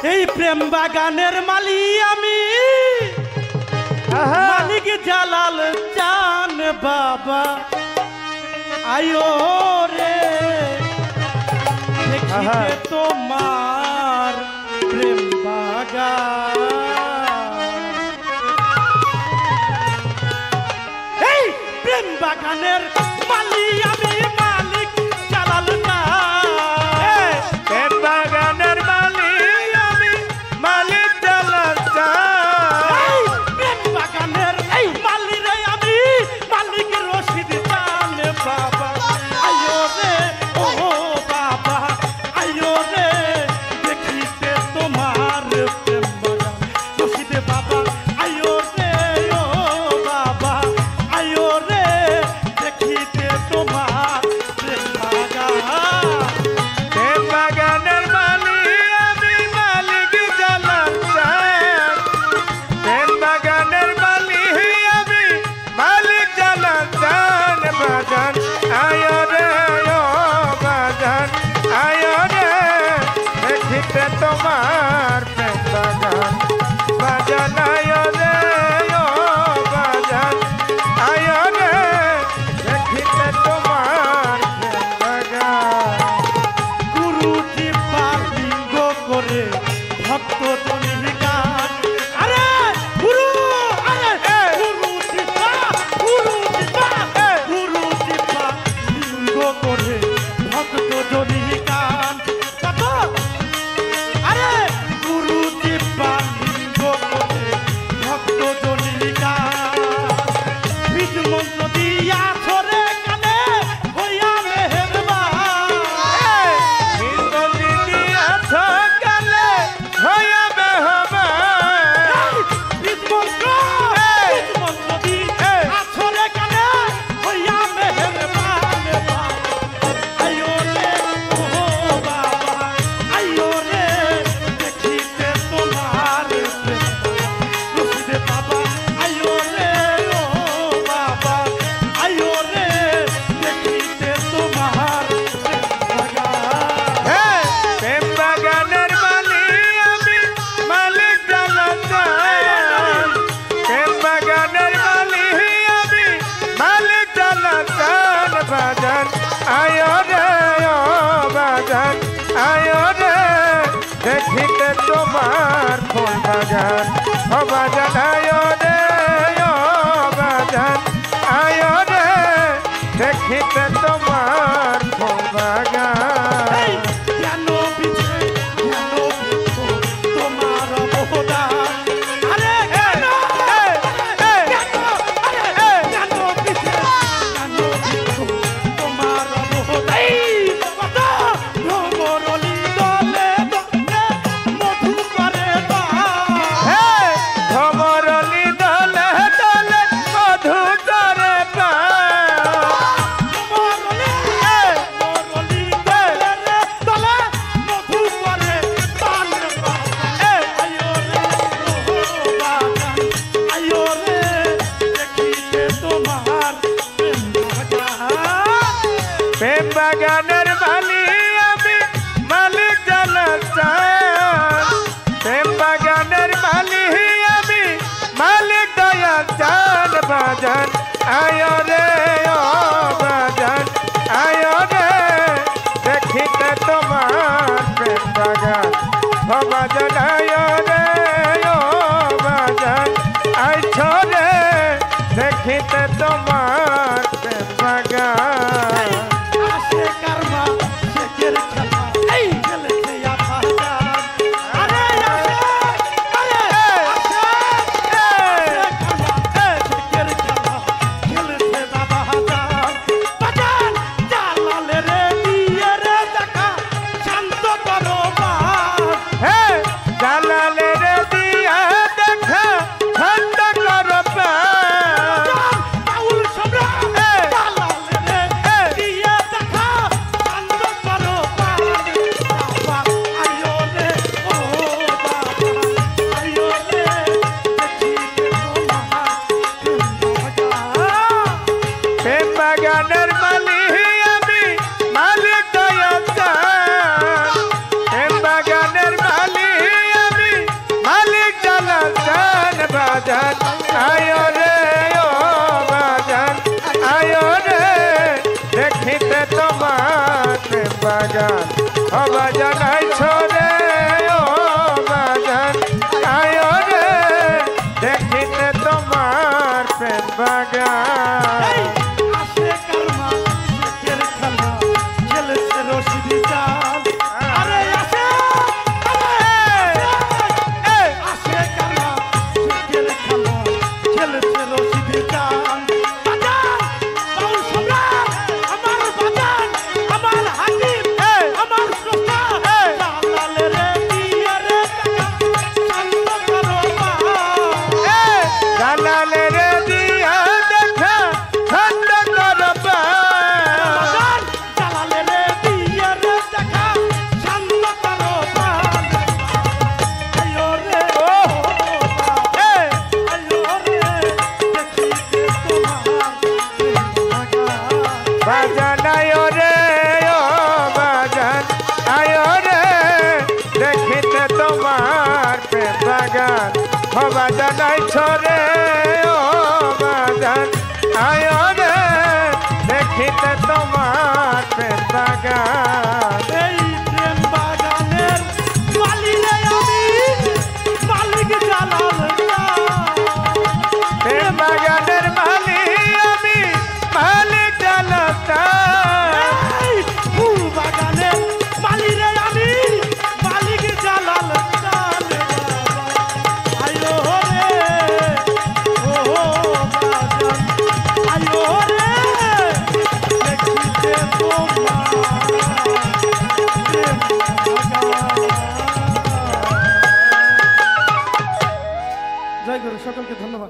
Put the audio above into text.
এই প্রেম বাগানের মালি আমি মালিক জালাল চান বাবা আয়ো রে দেখিতে তোমার প্রেম বাগান এই প্রেম বাগানের মালি আমি মালিক জালাল প্রেম বাগানের মালি আমি মালিক জালাল প্রেম বাগানের এই মালি রে আমি মালিক রশিদ চান বাবা আয়ো রে ও বাবা আয়ো রে দেখিতে তোমার প্রেম বাগান রশিদ বাবা আয়ো রে ও বাবা আয়ো রে দেখিতে তোমার প্রেম বাগান প্রেম বাগানের মালি আমি মালিক জালাল প্রেম বাগানের মালি আমি মালিক জালাল বাজান আয়ো রে ও বাজান আয়ো রে দেখিতে তোমার প্রেম বাগান বাজান আয়ো রে ও বাজান আয়ো রে দেখিতে তোমার প্রেম বাগান গুরুজি পালিঙ্গ করে ভক্ত জনের গান আরে গুরু আরে গুরুজি পালিঙ্গ করে ভক্ত জনের গান কত আরে গুরুজি পালিঙ্গ করে ভক্ত জনের গান বীজ মন্ত্র দিয়া ছড়ে কানে হইয়া মেহেরবান বাজান আয়ো রে ও বাজান আয়ো রে দেখিতে তোমার ফুল বাগান ও বাজান আয়ো রে ও বাজান আয়ো রে দেখিতে তোমার ফুল বাগান কেন পিছে কেন পিছো তোমার অবদান আরে কেন কেন পিছে কেন পিছো তোমার অবদান কত ভ্রমরলি দলে দলে মধু করে ভ্রমরলি দলে দলে মধু করে প্রেম বাগানের মালি আমি মালিক জালাল প্রেম বাগানের মালি আমি মালিক দয়াল চান বাজান আয়ো রে ও বাজান আয়ো রে দেখিতে তোমার প্রেম বাগান ও বাজান আয়ো রে ও বাজান আইছো রে দেখিতে তোমার প্রেম বাগান বাগান ও বাজান আইছো রে ও বাজান আয়ো রে দেখিতে তোমার প্রেম বাগান আসে কালমা শেখের খেলা খেলেছে রশিদি চাঁদ আরে আসে আসে কালমা শেখের খেলা খেলেছে রশিদি চাঁদ বাউল সম্রাট আমার বাজান আমার হাকিম আমার শ্রোতা জালালে রে দিয়ে রে শান্ত করো জালালে রে দিয়া দেখা ঠান্ড করবা জালালে রে দিয়ে রে দেখা শান্ত করো আয়ো রে ও আয়ো রে দেখিতে তোমার বাজান আয়ো রে ও বাজান আয়ো রে দেখিতে তোমার প্রেম বাগান ও বাজান আইছো রে ও বাজান আয়ো রে দেখিতে তোমার প্রেম বাগান এই প্রেম বাগানের মালিরে আমি মালিক জালাল প্রেম বাগানের মালিক আমি মালিক জালাতা এই ফুল বাগানের মালিরে আমি মালিক জালাল আয়ো রে ও বাগান আয়ো রে দেখিতে তোমার প্রেম বাগান। জয় গুরু সকলকে ধন্যবাদ।